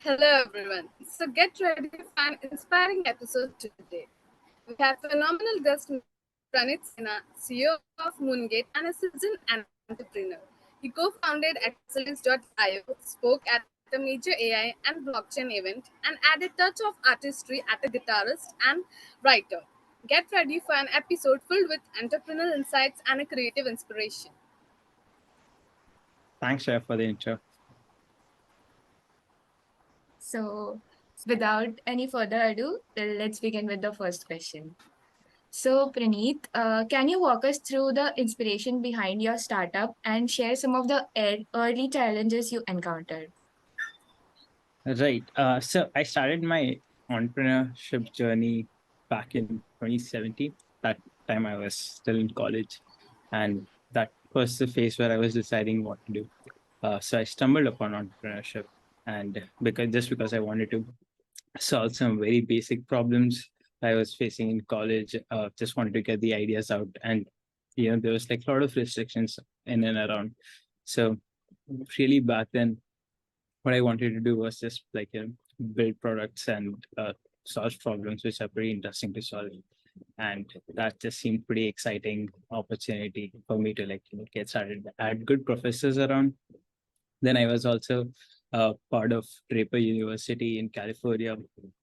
Hello everyone. So get ready for an inspiring episode today. We have phenomenal guest Mr. Praneet Sinha, CEO of MoonGate and a citizen entrepreneur. He co-founded Excellence.io, spoke at a major AI and blockchain event, and added touch of artistry as a guitarist and writer. Get ready for an episode filled with entrepreneurial insights and a creative inspiration. Thanks, Shreya, for the intro. So, without any further ado, let's begin with the first question. So, Praneet, can you walk us through the inspiration behind your startup and share some of the early challenges you encountered? Right. So I started my entrepreneurship journey back in 2017. That time I was still in college, and that was the phase where I was deciding what to do. So I stumbled upon entrepreneurship, and because I wanted to solve some very basic problems I was facing in college, just wanted to get the ideas out, and there was like a lot of restrictions in and around. So really back then what I wanted to do was just build products and solve problems which are pretty interesting to solve. And that just seemed pretty exciting opportunity for me to get started. I had good professors around. Then I was also part of Draper University in California.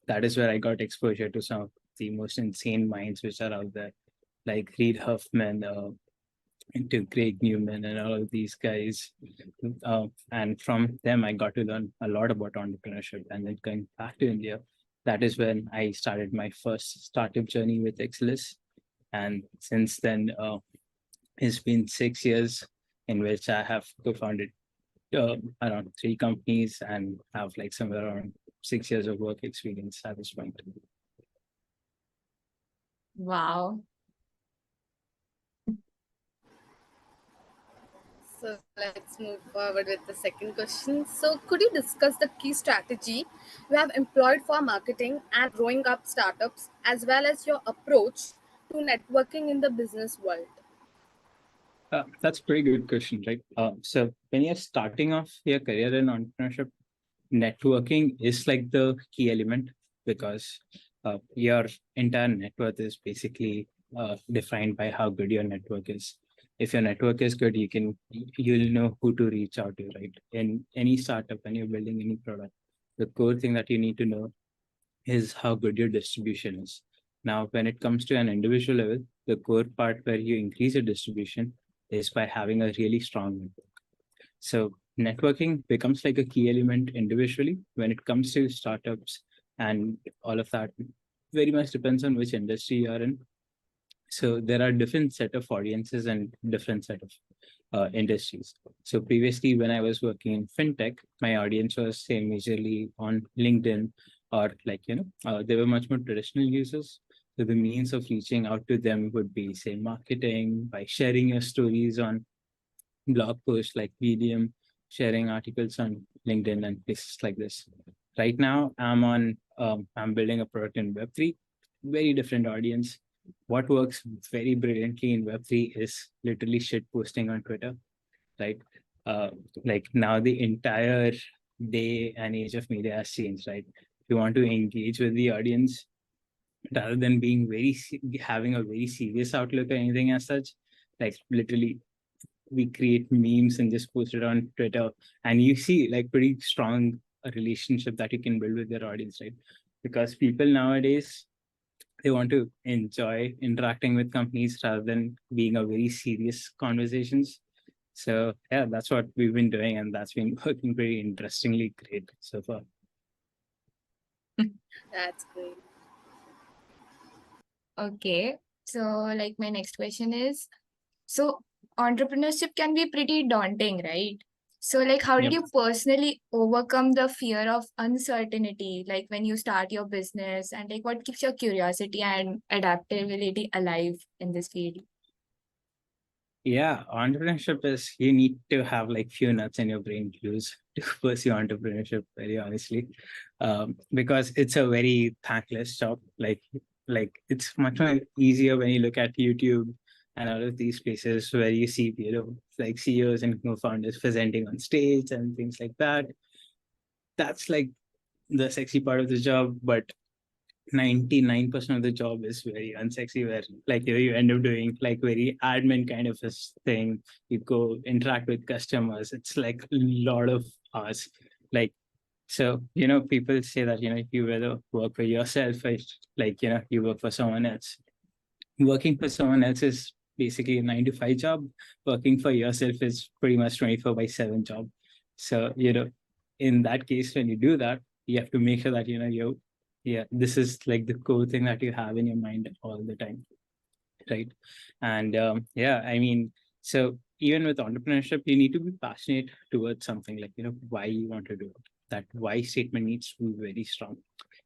That is where I got exposure to some of the most insane minds which are out there, like Reid Huffman, into Craig Newman and all of these guys. And from them, I got to learn a lot about entrepreneurship. And then going back to India, that is when I started my first startup journey with Exelis. And since then, it's been 6 years in which I have co-founded around 3 companies and have like somewhere around 6 years of work experience at this point. Wow. So let's move forward with the second question. So could you discuss the key strategy you have employed for marketing and growing up startups, as well as your approach to networking in the business world? That's a pretty good question, right? So when you're starting off your career in entrepreneurship, networking is like the key element because your entire net worth is basically defined by how good your network is. If your network is good, you'll know who to reach out to, right? In any startup, when you're building any product, the core thing that you need to know is how good your distribution is. Now, when it comes to an individual level, the core part where you increase your distribution is by having a really strong network. So networking becomes like a key element individually. When it comes to startups and all of that, very much depends on which industry you are in. So there are different set of audiences and different set of industries. So previously, when I was working in fintech, my audience was say majorly on LinkedIn, or they were much more traditional users. So the means of reaching out to them would be say marketing, by sharing your stories on blog posts like Medium, sharing articles on LinkedIn and places like this. Right now, I'm building a product in Web3, very different audience. What works very brilliantly in Web3 is literally shit posting on Twitter, right? Like now the entire day and age of media has changed, right? If you want to engage with the audience, rather than being having a very serious outlook or anything as such, like literally we create memes and just post it on Twitter, and you see like pretty strong relationship that you can build with your audience, right? Because people nowadays, they want to enjoy interacting with companies rather than being a very serious conversations. So yeah, that's what we've been doing, and that's been working pretty interestingly great so far. That's great. Okay. So, like, my next question is, so entrepreneurship can be pretty daunting, right? So, like, how did Yep. you personally overcome the fear of uncertainty, like when you start your business, and like what keeps your curiosity and adaptability alive in this field? Yeah, entrepreneurship is, you need to have like few nuts in your brain to use to pursue entrepreneurship, very honestly, because it's a very thankless job. Like it's much more easier when you look at YouTube and all of these places where you see like CEOs and co-founders presenting on stage and things like that. That's like the sexy part of the job, but 99% of the job is very unsexy, where like you end up doing like very admin kind of a thing. You go interact with customers. It's like a lot of hours. Like, so, people say that, if you rather work for yourself, like, you work for someone else. Working for someone else is basically a 9 to 5 job. Working for yourself is pretty much 24/7 job. So, in that case, when you do that, you have to make sure that, this is like the core thing that you have in your mind all the time. Right. And I mean, so even with entrepreneurship, you need to be passionate towards something, like, why you want to do it. That why statement needs to be very strong.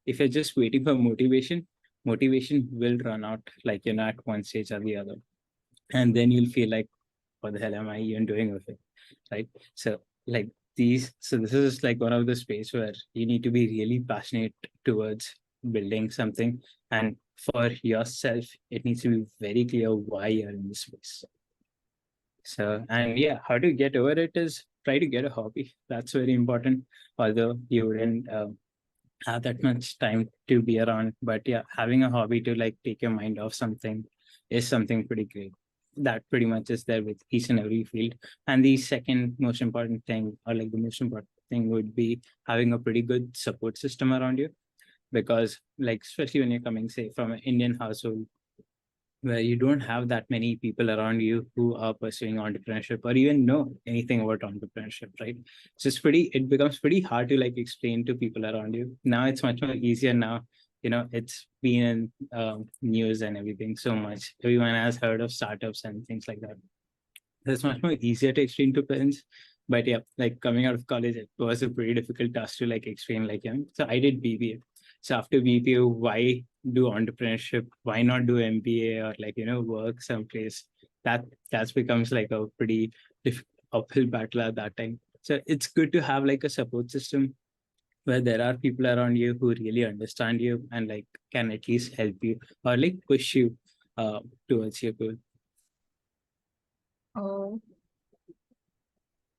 If you're just waiting for motivation will run out, like, at one stage or the other. And then you'll feel like, what the hell am I even doing with it? Right. So like this is like one of the space where you need to be really passionate towards building something. And for yourself, it needs to be very clear why you're in this space. So, and yeah, how to get over it is try to get a hobby. That's very important. Although you wouldn't have that much time to be around, but yeah, having a hobby to like take your mind off something is something pretty great. That pretty much is there with each and every field. And the second most important thing, or like the most important thing, would be having a pretty good support system around you. Because like, especially when you're coming, say, from an Indian household, where you don't have that many people around you who are pursuing entrepreneurship or even know anything about entrepreneurship, right? So it becomes pretty hard to like explain to people around you. Now it's much more easier now. It's been in news and everything so much. Everyone has heard of startups and things like that. It's much more easier to explain to parents. But yeah, like coming out of college, it was a pretty difficult task to like explain, like, so I did BBA. So after BPO, why do entrepreneurship? Why not do MBA or like, work someplace? That becomes like a pretty uphill battle at that time. So it's good to have like a support system where there are people around you who really understand you and like can at least help you or like push you towards your goal. Oh,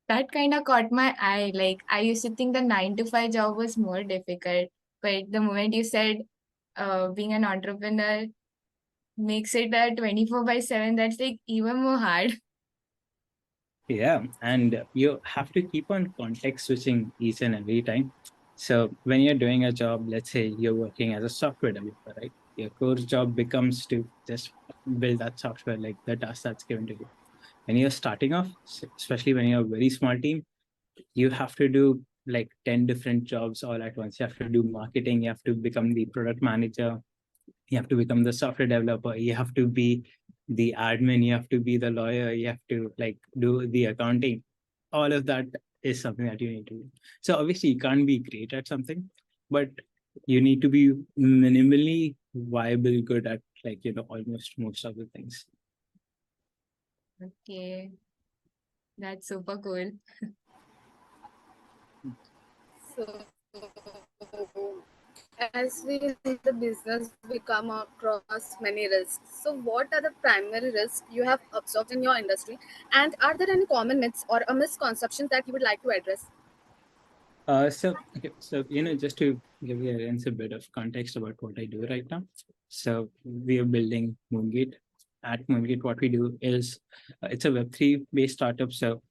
that kind of caught my eye. Like, I used to think the 9 to 5 job was more difficult, but the moment you said being an entrepreneur makes it a 24/7, that's like even more hard. Yeah, and you have to keep on context switching each and every time. So when you're doing a job, let's say you're working as a software developer, right? Your core job becomes to just build that software, like the task that's given to you. When you're starting off, especially when you're a very small team, you have to do like 10 different jobs all at once. You have to do marketing, you have to become the product manager, you have to become the software developer, you have to be the admin, you have to be the lawyer, you have to like do the accounting. All of that is something that you need to do. So obviously you can't be great at something, but you need to be minimally viable good at like, almost most of the things. Okay, that's super cool. So, as we in the business, we come across many risks. So, what are the primary risks you have observed in your industry, and are there any common myths or a misconceptions that you would like to address? So just to give your audience a bit of context about what I do right now. So we are building MoonGate. At MoonGate, what we do is it's a Web3 based startup. So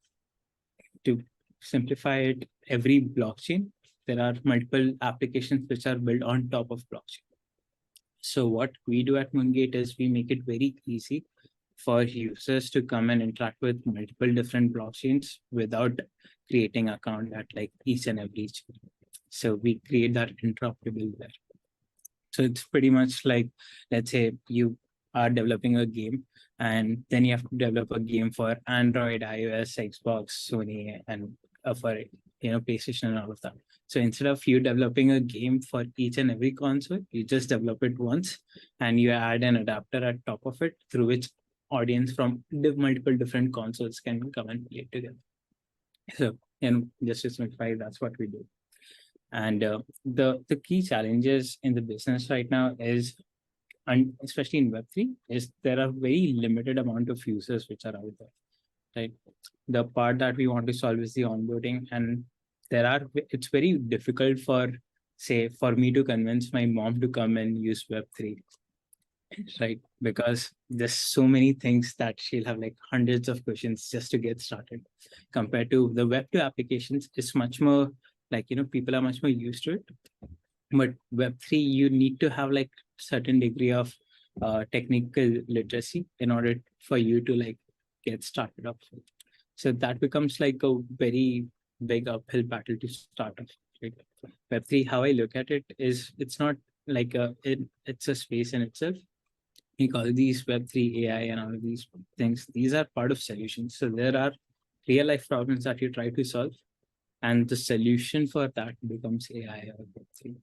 to simplify it, every blockchain, there are multiple applications which are built on top of blockchain. So what we do at MoonGate is we make it very easy for users to come and interact with multiple different blockchains without creating account at like each and every chain. So we create that interoperable there. So it's pretty much like, let's say you are developing a game and then you have to develop a game for Android, iOS, Xbox, Sony, and for PlayStation and all of that. So instead of you developing a game for each and every console, you just develop it once and you add an adapter at top of it through which audience from multiple different consoles can come and play together. So, just to simplify, that's what we do. And the key challenges in the business right now is, and especially in Web3, is there are very limited amount of users which are out there, right? The part that we want to solve is the onboarding, and it's very difficult for say for me to convince my mom to come and use Web3, right? Because there's so many things that she'll have like hundreds of questions just to get started. Compared to the Web2 applications, it's much more like, people are much more used to it. But Web3, you need to have like certain degree of technical literacy in order for you to like get started off with. So that becomes like a very big uphill battle to start off. Right? Web3, how I look at it is it's not like it's a space in itself. We call these Web3 AI and all of these things. These are part of solutions. So there are real life problems that you try to solve, and the solution for that becomes AI or Web3.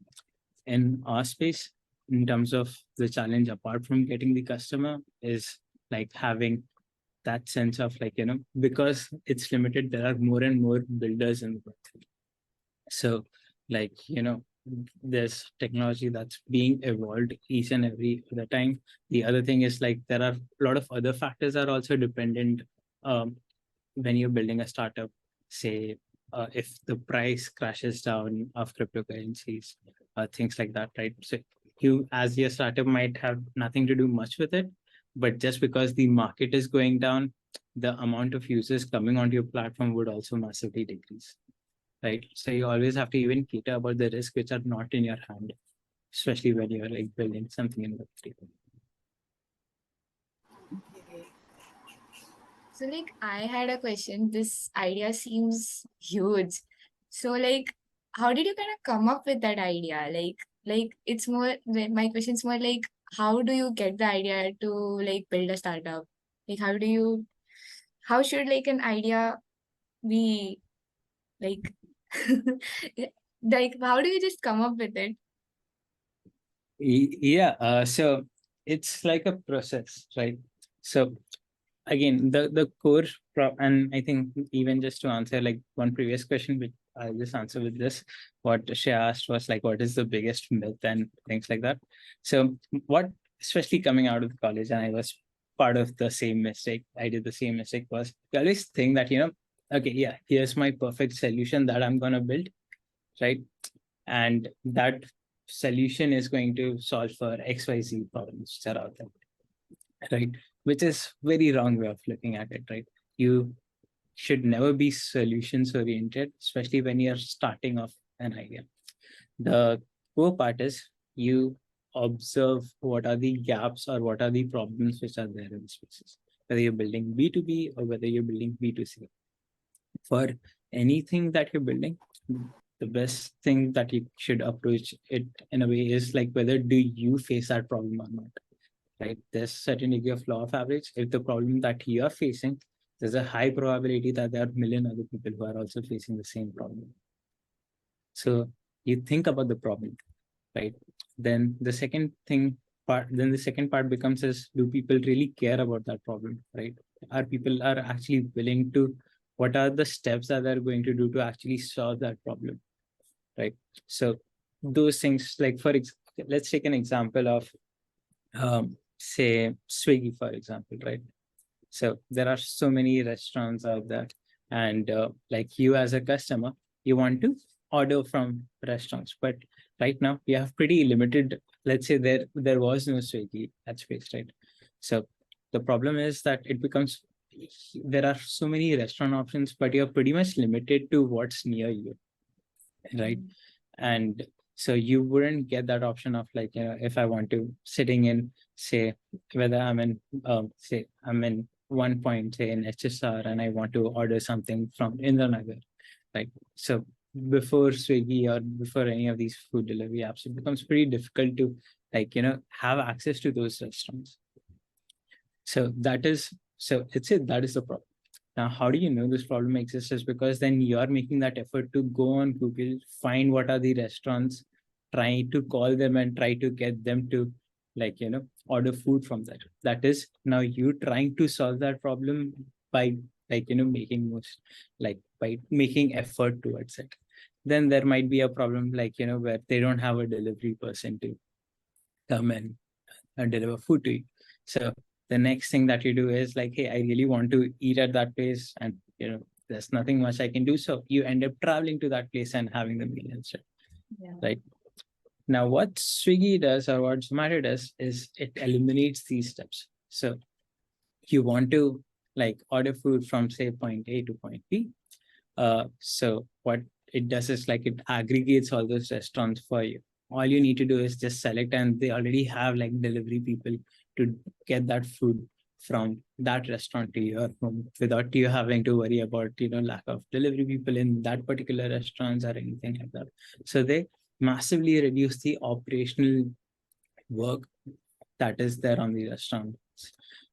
In our space, in terms of the challenge, apart from getting the customer, is like having that sense of like, because it's limited, there are more and more builders in the Web3. So like, there's technology that's being evolved each and every other time. The other thing is like, there are a lot of other factors are also dependent when you're building a startup, say, if the price crashes down of cryptocurrencies, things like that, right? So you, as your startup, might have nothing to do much with it, but just because the market is going down, the amount of users coming onto your platform would also massively decrease, right? So you always have to even cater about the risk which are not in your hand, especially when you're like building something in Web3. So like I had a question. This idea seems huge. So like how did you kind of come up with that idea? Like it's more, my question's more like, how do you get the idea to like build a startup? Like how should like an idea be like like how do you just come up with it? Yeah, so it's like a process, right? So again, the core and I think even just to answer like one previous question, which I'll just answer with this, what she asked was like, what is the biggest myth and things like that. So what, especially coming out of college, and I was part of the same mistake, I did the same mistake, was you always think that, okay, yeah, here's my perfect solution that I'm going to build, right? And that solution is going to solve for XYZ problems that are out there, right? Which is very wrong way of looking at it, right? You should never be solutions oriented, especially when you're starting off an idea. The core part is you observe what are the gaps or what are the problems which are there in spaces, whether you're building B2B or whether you're building B2C. For anything that you're building, the best thing that you should approach it in a way is like, whether do you face that problem or not, right? There's certain degree of law of average. If the problem that you are facing, there's a high probability that there are a million other people who are also facing the same problem. So you think about the problem, right? Then the second part becomes is, do people really care about that problem, right? Are people are actually willing to, what are the steps that they're going to do to actually solve that problem, right? So those things, like let's take an example of say Swiggy, for example, right? So there are so many restaurants out there, and like you as a customer, you want to order from restaurants, but right now you have pretty limited. Let's say there was no Swiggy at space, right? So the problem is that it becomes, there are so many restaurant options, but you're pretty much limited to what's near you, right? And so you wouldn't get that option of like, if I want to sitting in, say, whether I'm in say I'm in one point, say in HSR, and I want to order something from Indranagar, right? So before Swiggy or before any of these food delivery apps, it becomes pretty difficult to like, have access to those restaurants. So that is, so it's it, that is the problem. Now, how do you know this problem exists? Is because then you are making that effort to go on Google, find what are the restaurants, try to call them and try to get them to like, order food from that. That is now you trying to solve that problem by like, making most, like by making effort towards it. Then there might be a problem like, where they don't have a delivery person to come and deliver food to you. So the next thing that you do is like, hey, I really want to eat at that place, and there's nothing much I can do. So you end up traveling to that place and having the meal instead, Yeah. right? Now, what Swiggy does or what Zomato does is it eliminates these steps. So you want to like order food from say point A to point B. So what it does is like it aggregates all those restaurants for you. All you need to do is just select, and they already have like delivery people to get that food from that restaurant to your home without you having to worry about lack of delivery people in that particular restaurants or anything like that. So they massively reduce the operational work that is there on the restaurant.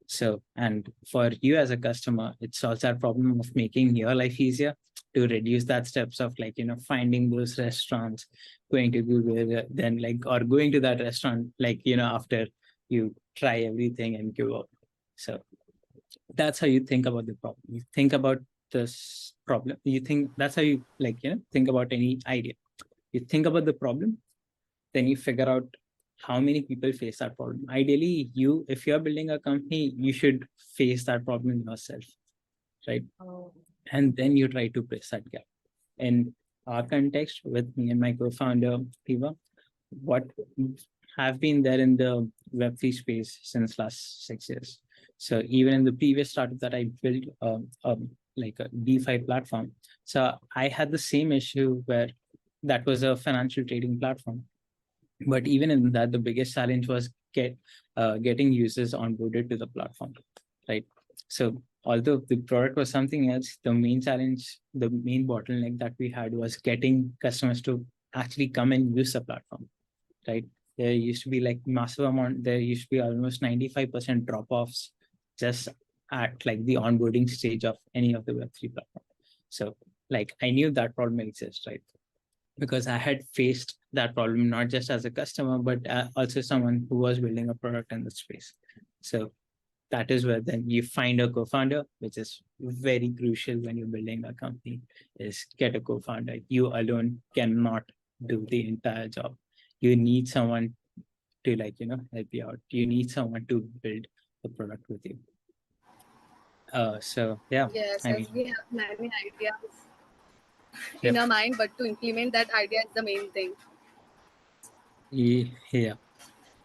So, and for you as a customer, it solves that problem of making your life easier to reduce that steps of like, finding those restaurants, going to Google, then like, or going to that restaurant, like, after you try everything and give up. So that's how you think about the problem. You think about this problem. You think that's how you like, think about any idea. You think about the problem, then you figure out how many people face that problem. Ideally, if you're building a company, you should face that problem yourself, right? Oh. And then you try to bridge that gap. In our context, with me and my co-founder, Piva, what have been there in the Web3 space since last 6 years. So even in the previous startup that I built, like a DeFi platform, so I had the same issue where that was a financial trading platform. But even in that, the biggest challenge was getting users onboarded to the platform, right? So although the product was something else, the main challenge, the main bottleneck that we had was getting customers to actually come and use the platform, right? There used to be like massive amount, there used to be almost 95% drop-offs just at like the onboarding stage of any of the Web3 platform. So like I knew that problem exists, right? Because I had faced that problem, not just as a customer, but also someone who was building a product in the space. So that is where then you find a co-founder, which is very crucial when you're building a company, is get a co-founder. You alone cannot do the entire job. You need someone to like, help you out. You need someone to build the product with you. So yeah, Yes, I as mean, we have many ideas yep. in our mind, but to implement that idea is the main thing. Yeah.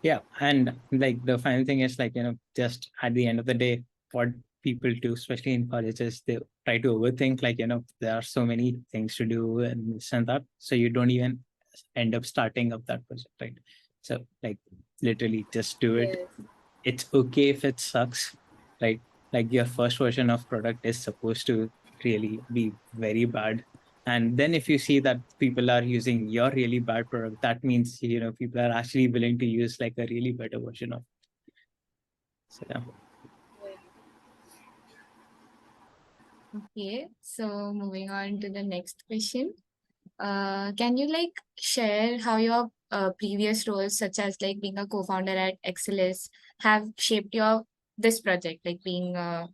Yeah. And like the final thing is like, just at the end of the day, what people do, especially in colleges, they try to overthink, like, there are so many things to do and this and that. So you don't even end up starting up that project, right? So like literally just do it. Yes. It's okay if it sucks, right? Like your first version of product is supposed to really be very bad. And then if you see that people are using your really bad product, that means, people are actually willing to use like a really better version of it. So yeah. Okay, so moving on to the next question. Can you like share how your previous roles, such as like being a co-founder at Excelis, have shaped your this project, like being the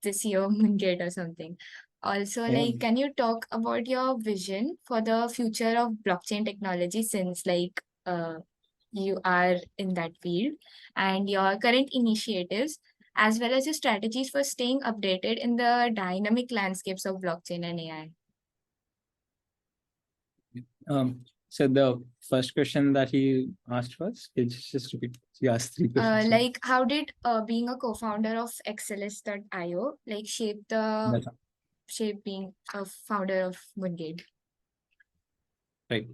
CEO of MoonGate or something? Also, Yeah. like, can you talk about your vision for the future of blockchain technology, since like you are in that field, and your current initiatives, as well as your strategies for staying updated in the dynamic landscapes of blockchain and AI? So the first question that you asked was, it's just repeat. You asked three questions. Like, how did being a co-founder of Excelis.io like That's shape being a founder of MoonGate? right.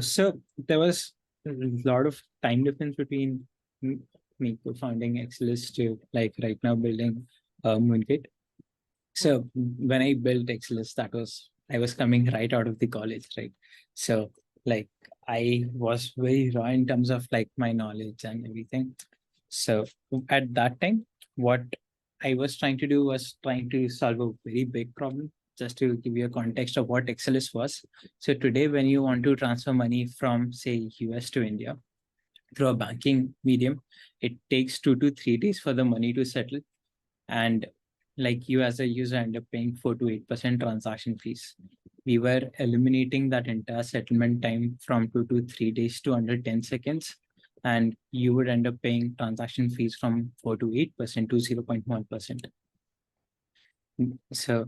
So there was a lot of time difference between me co-founding Excelis to like right now building MoonGate. So when I built Excelis, I was coming right out of the college, right? So like I was very raw in terms of like my knowledge and everything. So at that time, what I was trying to do was trying to solve a very big problem. Just to give you a context of what Excelis was. So today, when you want to transfer money from say US to India through a banking medium, it takes 2 to 3 days for the money to settle, and like you as a user end up paying 4 to 8% transaction fees. We were eliminating that entire settlement time from 2 to 3 days to under 10 seconds. And you would end up paying transaction fees from 4 to 8% to 0.1%. So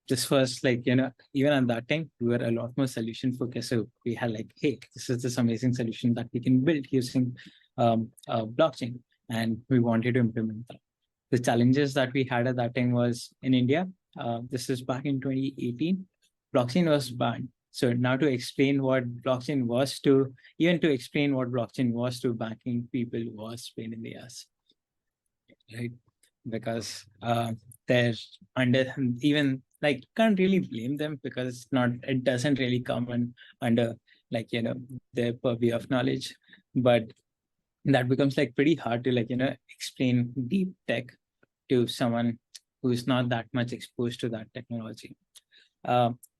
this was like, even at that time, we were a lot more solution focused. So we had like, hey, this is this amazing solution that we can build using blockchain. And we wanted to implement that. The challenges that we had at that time was in India, this is back in 2018, blockchain was banned. So now to explain what blockchain was to, even to explain what blockchain was to banking people was pain in the ass, right? Because they're under, even like can't really blame them because it doesn't really come under like, their purview of knowledge. But that becomes like pretty hard to like, explain deep tech to someone who's not that much exposed to that technology.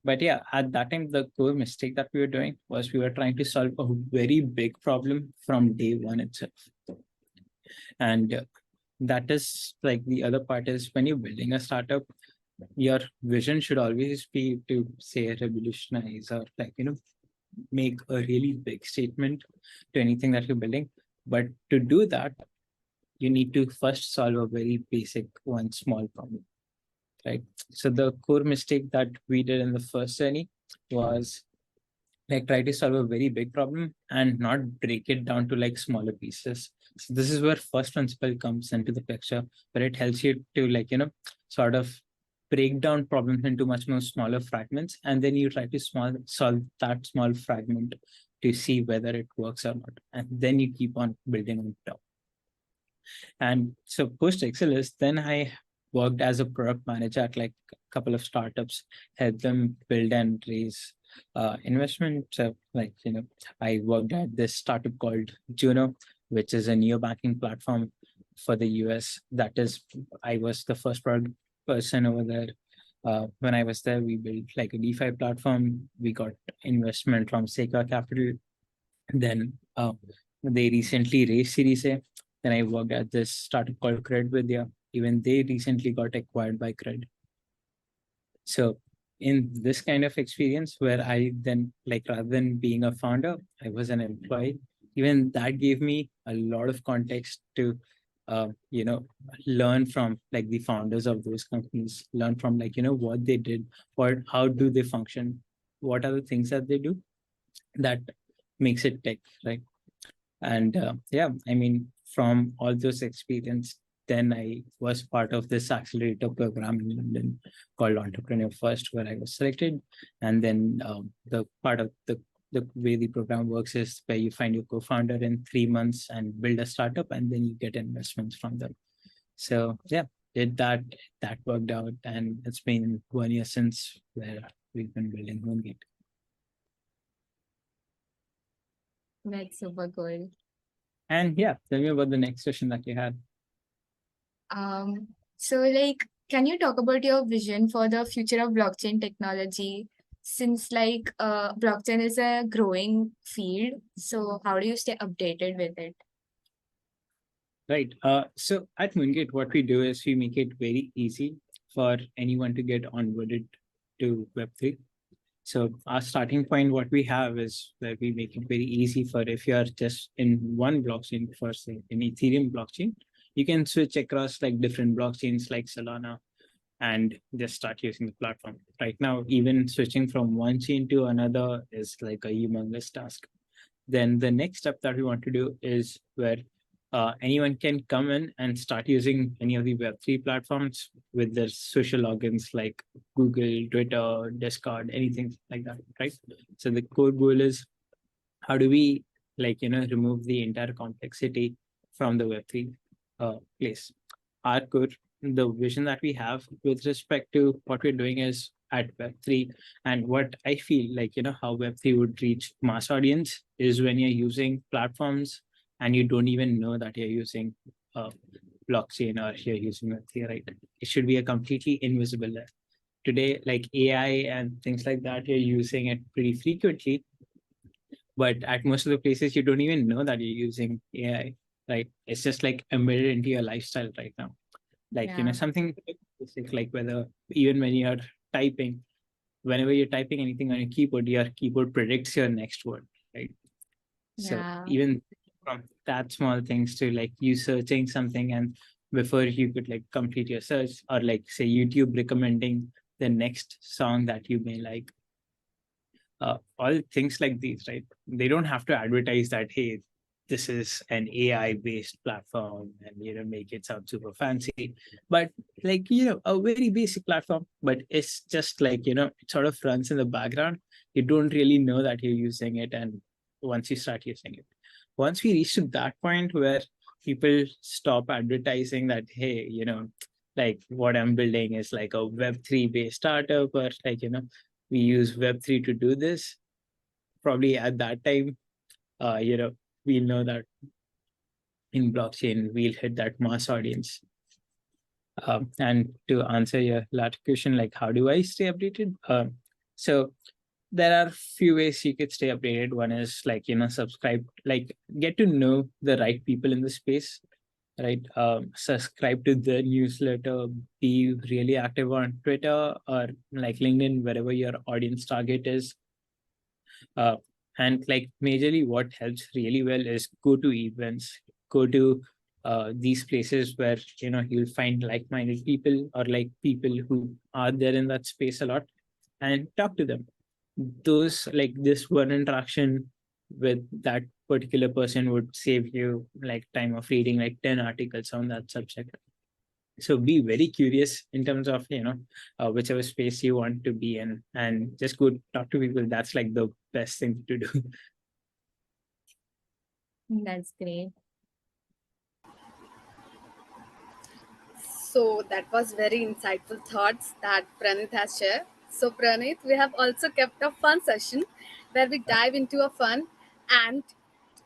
But yeah, at that time, the core mistake that we were doing was we were trying to solve a very big problem from day one itself. And that is like the other part is when you're building a startup, your vision should always be to say revolutionize or like, make a really big statement to anything that you're building. But to do that, you need to first solve a very basic one small problem, right? So the core mistake that we did in the first journey was like try to solve a very big problem and not break it down to like smaller pieces. So this is where first principle comes into the picture, where it helps you to like, sort of break down problems into much more smaller fragments. And then you try to solve that small fragment to see whether it works or not. And then you keep on building on top. And so post Excelis, then I worked as a product manager at like a couple of startups, helped them build and raise investment. So like, I worked at this startup called Juno, which is a neobanking platform for the US. That is, I was the first product person over there. When I was there, we built like a DeFi platform. We got investment from Seika Capital. Then they recently raised Series A. Then I worked at this startup called Credvidya. Even they recently got acquired by Cred. So in this kind of experience where I then like rather than being a founder, I was an employee. Even that gave me a lot of context to learn from like the founders of those companies, learn from like, what they did, how do they function, what are the things that they do that makes it tech, right? And yeah, I mean, from all those experience, then I was part of this accelerator program in London called Entrepreneur First, where I was selected. And then the part of the way the program works is where you find your co-founder in 3 months and build a startup, and then you get investments from them. So yeah, did that worked out, and it's been 1 year since where we've been building MoonGate. That's super cool. And yeah, tell me about the next question that you had. So like, can you talk about your vision for the future of blockchain technology? Since like blockchain is a growing field, so how do you stay updated with it? Right. So at MoonGate, what we do is we make it very easy for anyone to get onboarded to Web3. So our starting point, what we have is that we make it very easy for if you are just in one blockchain, for say in Ethereum blockchain, you can switch across like different blockchains like Solana and just start using the platform. Right now, even switching from one chain to another is like a humongous task. Then the next step that we want to do is where anyone can come in and start using any of the Web3 platforms with their social logins like Google, Twitter, Discord, anything like that, right? So the core goal is how do we like, remove the entire complexity from the Web3 place. Our core, the vision that we have with respect to what we're doing is at Web3, and what I feel like, how Web3 would reach mass audience is when you're using platforms and you don't even know that you're using blockchain or you're using Web3, right? It should be a completely invisible layer. Today, like AI and things like that, you're using it pretty frequently, but at most of the places, you don't even know that you're using AI, right? It's just like embedded into your lifestyle right now. Like, something basic, like whether even when you're typing, whenever you're typing anything on your keyboard predicts your next word, right? So even from that small things to like you searching something and before you could like complete your search, or like say YouTube recommending the next song that you may like. All things like these, right? They don't have to advertise that, hey, this is an AI based platform and make it sound super fancy. But a very basic platform, but it's just it sort of runs in the background. You don't really know that you're using it. And once you start using it, once we reach to that point where people stop advertising that, hey, what I'm building is like a Web3 based startup, or we use Web3 to do this, probably at that time, we'll know that in blockchain, we'll hit that mass audience. And to answer your last question, like, how do I stay updated? So there are few ways you could stay updated. One is subscribe, get to know the right people in the space, right? Subscribe to the newsletter, be really active on Twitter or like LinkedIn, wherever your audience target is. And majorly what helps really well is go to events, go to these places where you'll find like-minded people or people who are there in that space a lot, and talk to them. Those this one interaction with that particular person would save you time of reading 10 articles on that subject. So be very curious in terms of whichever space you want to be in, and just go talk to people. That's the best thing to do. That's great. So that was very insightful thoughts that Praneet has shared. So Praneet, we have also kept a fun session where we dive into a fun and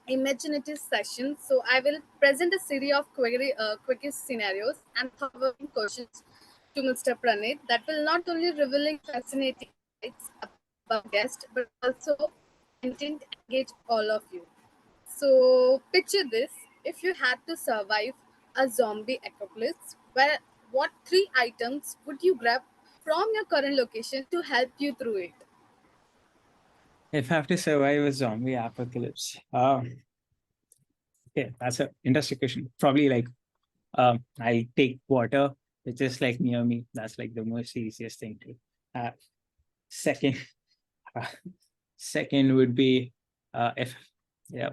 imaginative session. So I will present a series of quickest scenarios and thought-provoking questions to Mr. Praneet that will not only revealing fascinating insights about our guest, but also intent engage all of you. So picture this: if you had to survive a zombie apocalypse, what three items would you grab from your current location to help you through it? If I have to survive a zombie apocalypse, yeah, that's an interesting question. Probably I'll take water, which is near me. That's the most easiest thing to have. Second, second would be if yeah,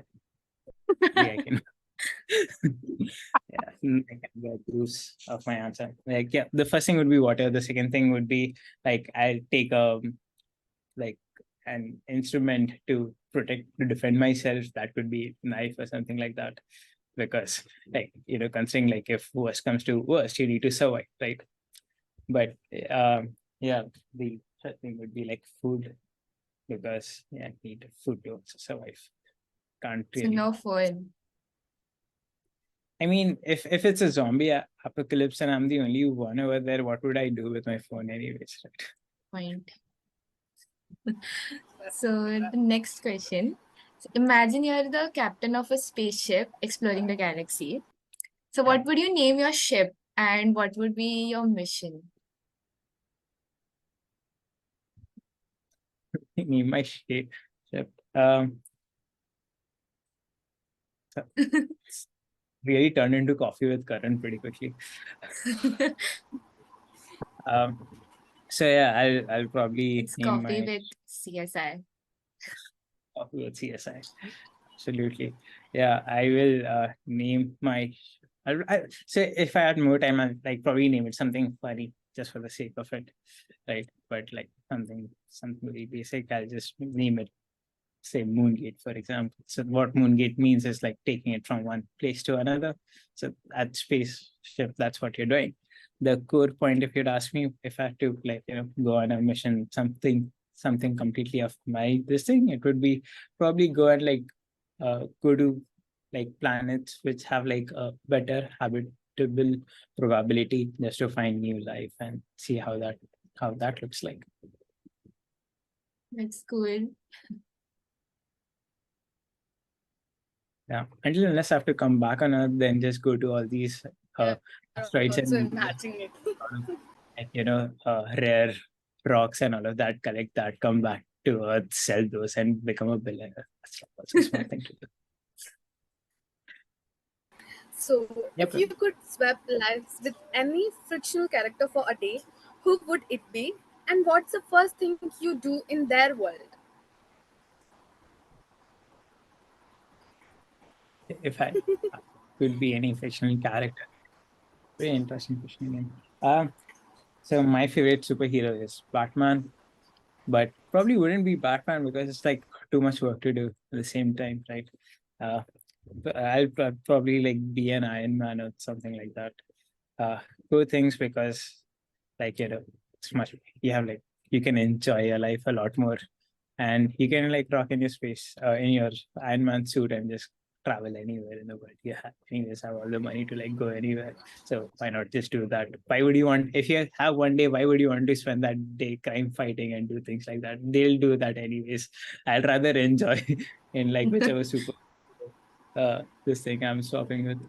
I can yeah, I can get use of my answer. The first thing would be water. The second thing would be I'll take like an instrument to defend myself. That could be knife or something like that. Because considering if worst comes to worst, you need to survive, right? But yeah, the third thing would be food, because I need food to also survive. Can't So really. no food. I mean, if it's a zombie apocalypse and I'm the only one over there, what would I do with my phone anyways, right? Point. So the next question. So imagine you're the captain of a spaceship exploring the galaxy. So what would you name your ship and what would be your mission? Name my ship. Really turned into coffee with current pretty quickly. So yeah, I'll probably It's name coffee my with CSI. coffee with CSI. Absolutely. Yeah, I will name my. So if I had more time, I'll probably name it something funny just for the sake of it, right? But something very basic, I'll just name it, say, MoonGate, for example. So what MoonGate means is taking it from one place to another. So at spaceship, that's what you're doing. The core point, if you'd ask me, if I had to go on a mission, something completely of my this thing, it would be probably go and go to planets which have a better habitable probability, just to find new life and see how that looks like. That's cool. Yeah, until unless I have to come back on Earth, then just go to all these asteroids Also and imagining it. rare rocks and all of that, collect that, come back to Earth, sell those, and become a billionaire. That's also a smart thing to do. So, Yep. if you could swap lives with any fictional character for a day, who would it be And what's the first thing you do in their world? If I could be any fictional character. Very interesting question again. So my favorite superhero is Batman, but probably wouldn't be Batman because it's like too much work to do at the same time, right? Uh, but I'll probably like be an Iron Man or something like that. Good things because like it's much you have like you can enjoy your life a lot more, and you can like rock in your space in your Iron Man suit and just travel anywhere in the world. You anyways have all the money to like go anywhere, so why not just do that? Why would you want, if you have one day, why would you want to spend that day crime fighting and do things like that? They'll do that anyways. I'd rather enjoy in like whichever super this thing I'm swapping with.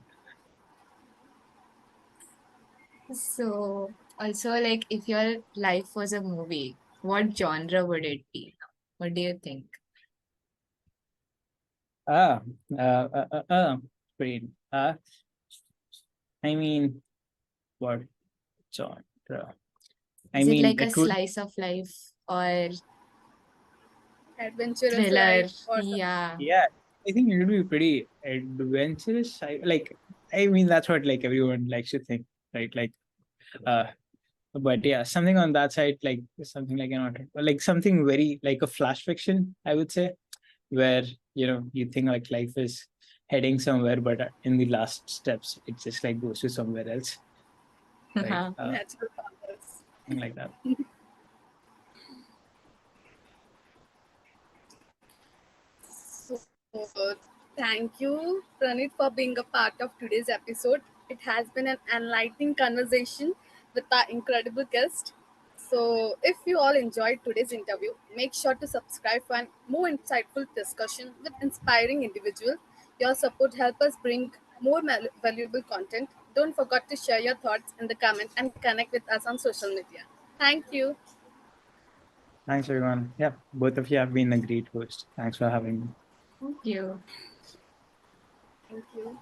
So, also, like, if your life was a movie, what genre would it be? What do you think? Ah, uh, uh, uh, uh, Brain. I mean, what genre? I Is it mean, like a it would, slice of life or Adventurous thriller? life or something? Yeah. yeah, I think it would be pretty adventurous. I mean, that's what like everyone likes to think, right? Uh, but yeah, something on that side, like something like like something very like a flash fiction, I would say, where you think like life is heading somewhere, but in the last steps, it just like goes to somewhere else, right? Natural powers. Something like that. So, thank you, Praneet, for being a part of today's episode. It has been an enlightening conversation with our incredible guest. So, if you all enjoyed today's interview, make sure to subscribe for an more insightful discussion with inspiring individuals. Your support helps us bring more valuable content. Don't forget to share your thoughts in the comment and connect with us on social media. Thank you. Thanks, everyone. Yeah, both of you have been a great host. Thanks for having me. Thank you. Thank you.